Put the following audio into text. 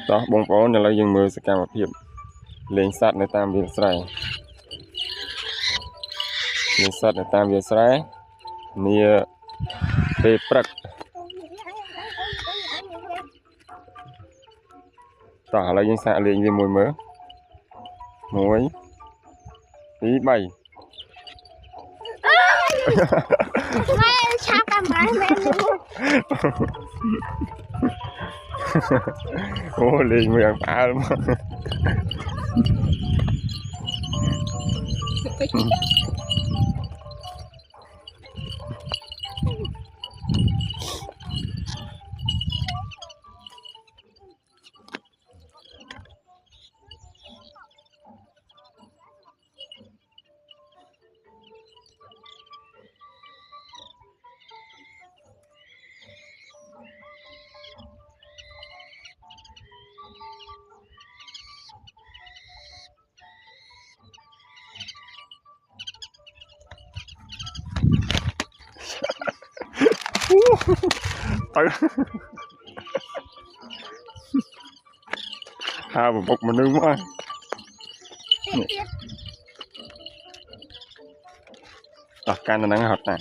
ต่อบงปอนเรายังมือสแกนมาเพียบเลี้ยงสัตว์ในตามเวียนไสเลี้ยงสัตว์ในตามเวียนไสเนี่ยเปปรักต่อเรายังสะเลี้ยงยังมวยมือมวยอีใบไม่ชักกันไหมแม่รู้โอ้เลี้ยงเมืองปลาแล้วมั้งไปหาผมบอกมันนึกว่าต่อการนั้นหัดนะ